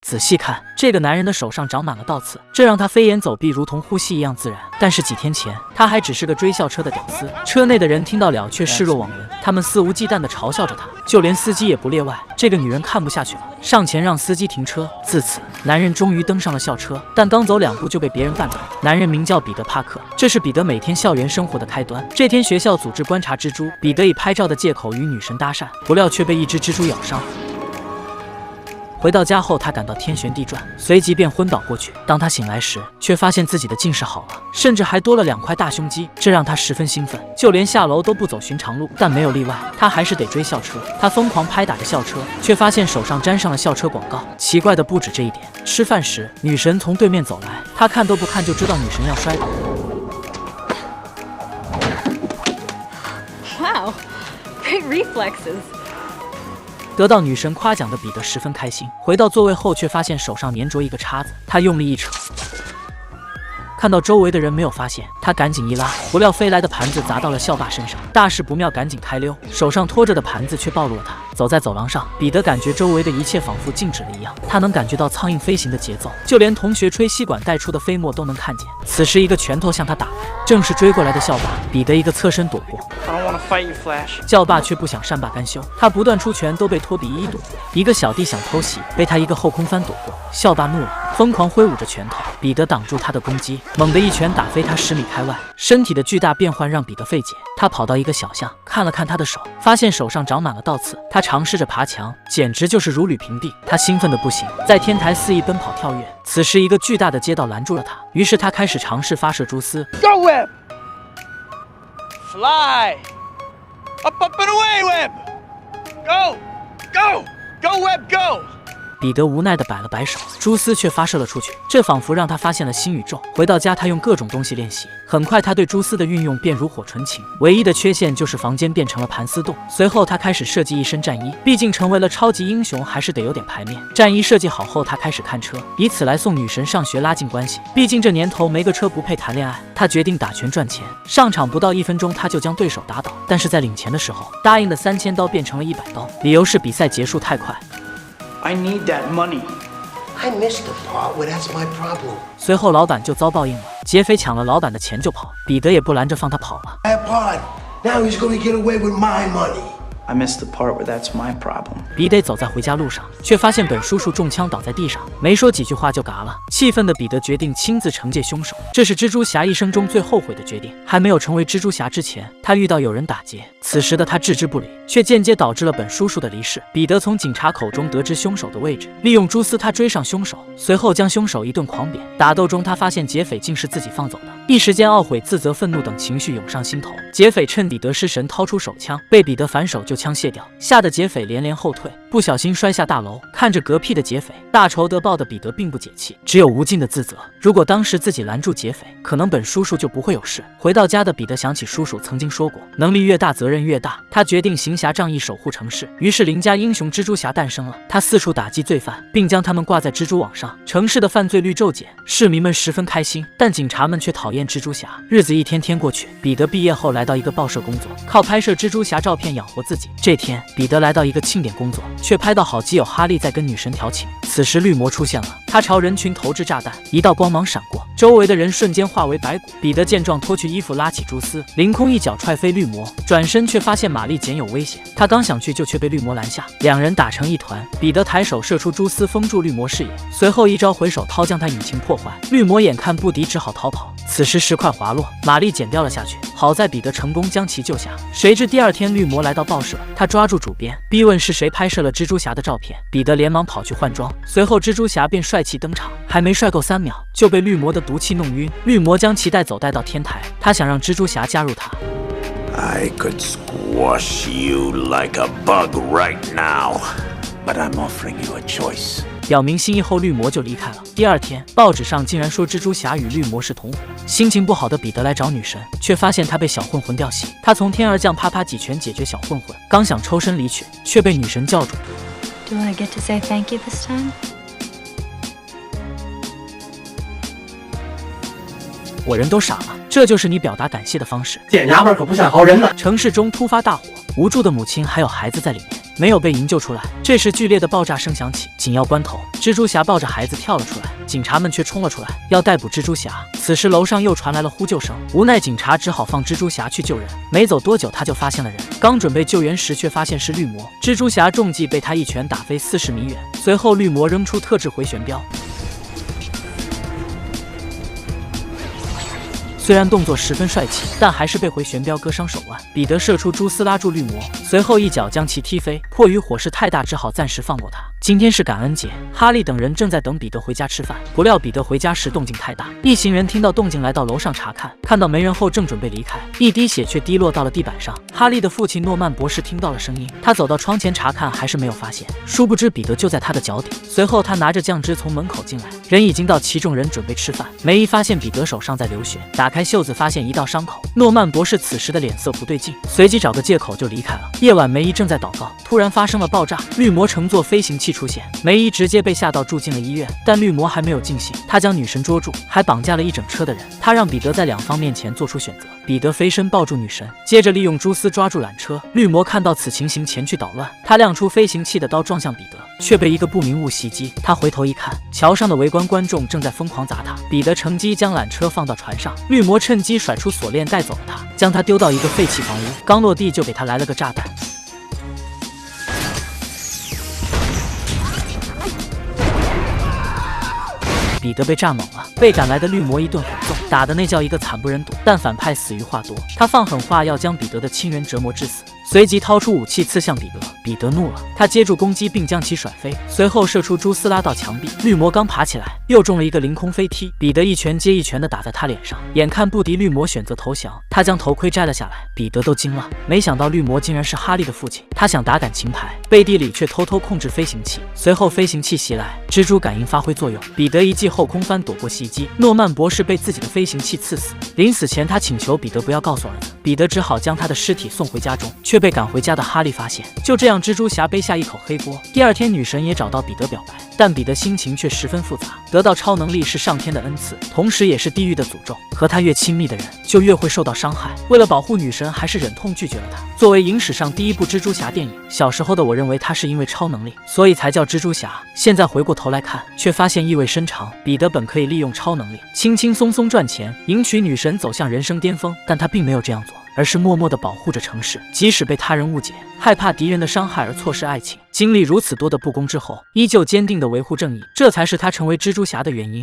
仔细看，这个男人的手上长满了倒刺，这让他飞檐走壁如同呼吸一样自然。但是几天前，他还只是个追校车的屌丝。车内的人听到了却视若罔闻，他们肆无忌惮地嘲笑着他，就连司机也不例外。这个女人看不下去了，上前让司机停车。自此，男人终于登上了校车，但刚走2步就被别人绊倒。男人名叫彼得·帕克，这是彼得每天校园生活的开端。这天学校组织观察蜘蛛，彼得以拍照的借口与女神搭讪，不料却被一只蜘蛛咬伤。回到家后，他感到天旋地转，随即便昏倒过去。当他醒来时，却发现自己的近视好了，甚至还多了2块大胸肌，这让他十分兴奋，就连下楼都不走寻常路。但没有例外，他还是得追校车。他疯狂拍打着校车，却发现手上沾上了校车广告。奇怪的不止这一点，吃饭时，女神从对面走来，他看都不看就知道女神要摔倒。Wow, great reflexes. 得到女神夸奖的彼得十分开心，回到座位后却发现手上粘着一个叉子，他用力一扯，看到周围的人没有发现，他赶紧一拉，不料飞来的盘子砸到了校霸身上，大事不妙，赶紧开溜，手上拖着的盘子却暴露了他。走在走廊上，彼得感觉周围的一切仿佛静止了一样，他能感觉到苍蝇飞行的节奏，就连同学吹吸管带出的飞沫都能看见。此时一个拳头向他打来，正是追过来的校霸。彼得一个侧身躲过，校霸却不想善罢甘休，他不断出拳都被托比一一躲过。一个小弟想偷袭，被他一个后空翻躲过，校霸怒了，疯狂挥舞着拳头，彼得挡住他的攻击，猛地一拳打飞他10米开外。身体的巨大变换让彼得费解，他跑到一个小巷，看了看他的手，发现手上长满了倒刺。他尝试着爬墙，简直就是如履平地。他兴奋的不行，在天台肆意奔跑跳跃。此时一个巨大的街道拦住了他，于是他开始尝试发射蛛丝。 Go web! Fly! Up, up and away, web! Go! Go! Go, web, go! 彼得无奈地摆了摆手，蛛丝却发射了出去，这仿佛让他发现了新宇宙。回到家，他用各种东西练习，很快他对蛛丝的运用便如火纯情。唯一的缺陷就是房间变成了盘丝洞。随后他开始设计一身战衣，毕竟成为了超级英雄还是得有点牌面。战衣设计好后，他开始看车，以此来送女神上学拉近关系。毕竟这年头没个车不配谈恋爱。他决定打拳赚钱，上场不到1分钟他就将对手打倒，但是在领钱的时候，答应的3000刀变成了100刀，理由是比赛结束太快。 I need that money. I missed the part where that's my problem. 随后老板就遭报应了，劫匪抢了老板的钱就跑，彼得也不拦着放他跑了。 That part. Now he's gonna get away with my money. I missed the part where that's my problem. 彼得走在回家路上，却发现本叔叔中枪倒在地上，没说几句话就嘎了。气愤的彼得决定亲自惩戒凶手，这是蜘蛛侠一生中最后悔的决定。还没有成为蜘蛛侠之前，他遇到有人打劫，此时的他置之不理，却间接导致了本叔叔的离世。彼得从警察口中得知凶手的位置，利用蛛丝他追上凶手，随后将凶手一顿狂扁。打斗中，他发现劫匪竟是自己放走的，一时间懊悔、自责、愤怒等情绪涌上心头。劫匪趁彼得失神掏出手枪，被彼得反手就枪卸掉，吓得劫匪连连后退，不小心摔下大楼。看着嗝屁的劫匪，大仇得报的彼得并不解气，只有无尽的自责。如果当时自己拦住劫匪，可能本叔叔就不会有事。回到家的彼得想起叔叔曾经说过，能力越大责任越大，他决定行侠仗义，守护城市。于是邻家英雄蜘蛛侠诞生了，他四处打击罪犯，并将他们挂在蜘蛛网上，城市的犯罪率骤减，市民们十分开心，但警察们却讨厌蜘蛛侠。日子一天天过去，彼得毕业后来到一个报社工作，靠拍摄蜘蛛侠照片养活自己。这天，彼得来到一个庆典工作，却拍到好基友哈利在跟女神调情。此时绿魔出现了，他朝人群投掷炸弹，一道光芒闪过，周围的人瞬间化为白骨。彼得见状，脱去衣服，拉起蛛丝，凌空一脚踹飞绿魔，转身却发现玛丽简有危险，他刚想去救，却被绿魔拦下，两人打成一团。彼得抬手射出蛛丝，封住绿魔视野，随后一招回手掏将他引擎破坏。绿魔眼看不敌，只好逃跑。此时石块滑落，玛丽捡掉了下去，好在彼得成功将其救下。谁知第二天绿魔来到报社，他抓住主编，逼问是谁拍摄了蜘蛛侠的照片。彼得连忙跑去换装，随后蜘蛛侠便帅气登场，还没帅够3秒，就被绿魔的毒气弄晕。绿魔将其带走带到天台，他想让蜘蛛侠加入他。I could squash you like a bug right now, but I'm offering you a choice. 表明心意后，绿魔就离开了。第二天，报纸上竟然说蜘蛛侠与绿魔是同伙。心情不好的彼得来找女神，却发现她被小混混调戏。他从天而降，啪啪几拳解决小混混，刚想抽身离去，却被女神叫住。Do I get to say thank you this time? 我人都傻了，这就是你表达感谢的方式？贱娘们可不像好人呢！城市中突发大火，无助的母亲还有孩子在里面。没有被营救出来。这时剧烈的爆炸声响起，紧要关头，蜘蛛侠抱着孩子跳了出来，警察们却冲了出来，要逮捕蜘蛛侠。此时楼上又传来了呼救声，无奈警察只好放蜘蛛侠去救人。没走多久，他就发现了人，刚准备救援时，却发现是绿魔。蜘蛛侠中计，被他一拳打飞40米远。随后绿魔扔出特制回旋镖。虽然动作十分帅气，但还是被回旋镖割伤手腕。彼得射出蛛丝拉住绿魔，随后一脚将其踢飞。迫于火势太大，只好暂时放过他。今天是感恩节，哈利等人正在等彼得回家吃饭。不料彼得回家时动静太大，一行人听到动静来到楼上查看，看到没人后正准备离开，一滴血却滴落到了地板上。哈利的父亲诺曼博士听到了声音，他走到窗前查看，还是没有发现。殊不知彼得就在他的脚底。随后他拿着酱汁从门口进来，人已经到齐，众人准备吃饭。梅姨发现彼得手上在流血，打开袖子发现一道伤口。诺曼博士此时的脸色不对劲，随即找个借口就离开了。夜晚梅姨正在祷告，突然发生了爆炸，绿魔乘坐飞行器出现，梅姨直接被吓到住进了医院。但绿魔还没有尽兴，他将女神捉住，还绑架了一整车的人。他让彼得在2方面前做出选择。彼得飞身抱住女神，接着利用蛛丝抓住缆车。绿魔看到此情形前去捣乱，他亮出飞行器的刀撞向彼得，却被一个不明物袭击。他回头一看，桥上的围观观众正在疯狂砸他。彼得乘机将缆车放到船上，绿魔趁机甩出锁链带走了他，将他丢到一个废弃房屋。刚落地就给他来了个炸弹。彼得被炸懵了，被赶来的绿魔一顿狠揍，打的那叫一个惨不忍睹。但反派死于话多，他放狠话要将彼得的亲人折磨致死，随即掏出武器刺向彼得。彼得怒了，他接住攻击并将其甩飞，随后射出蛛丝拉到墙壁。绿魔刚爬起来，又中了一个凌空飞踢，彼得一拳接一拳的打在他脸上。眼看不敌，绿魔选择投降，他将头盔摘了下来。彼得都惊了，没想到绿魔竟然是哈利的父亲。他想打感情牌，背地里却偷偷控制飞行器。随后飞行器袭来，蜘蛛感应发挥作用，彼得一记后空翻躲过袭击。诺曼博士被自己的飞行器刺死，临死前他请求彼得不要告诉儿子，彼得只好将他的尸体送回家中，却被赶回家的哈利发现。就这样，蜘蛛侠背下一口黑锅。第二天，女神也找到彼得表白，但彼得心情却十分复杂。得到超能力是上天的恩赐，同时也是地狱的诅咒。和他越亲密的人，就越会受到伤害。为了保护女神，还是忍痛拒绝了他。作为影史上第一部蜘蛛侠电影，小时候的我认为他是因为超能力，所以才叫蜘蛛侠。现在回过头来看，却发现意味深长。彼得本可以利用超能力轻轻松松赚钱，迎娶女神，走向人生巅峰，但他并没有这样做，而是默默地保护着城市，即使被他人误解，害怕敌人的伤害而错失爱情。经历如此多的不公之后，依旧坚定地维护正义，这才是他成为蜘蛛侠的原因。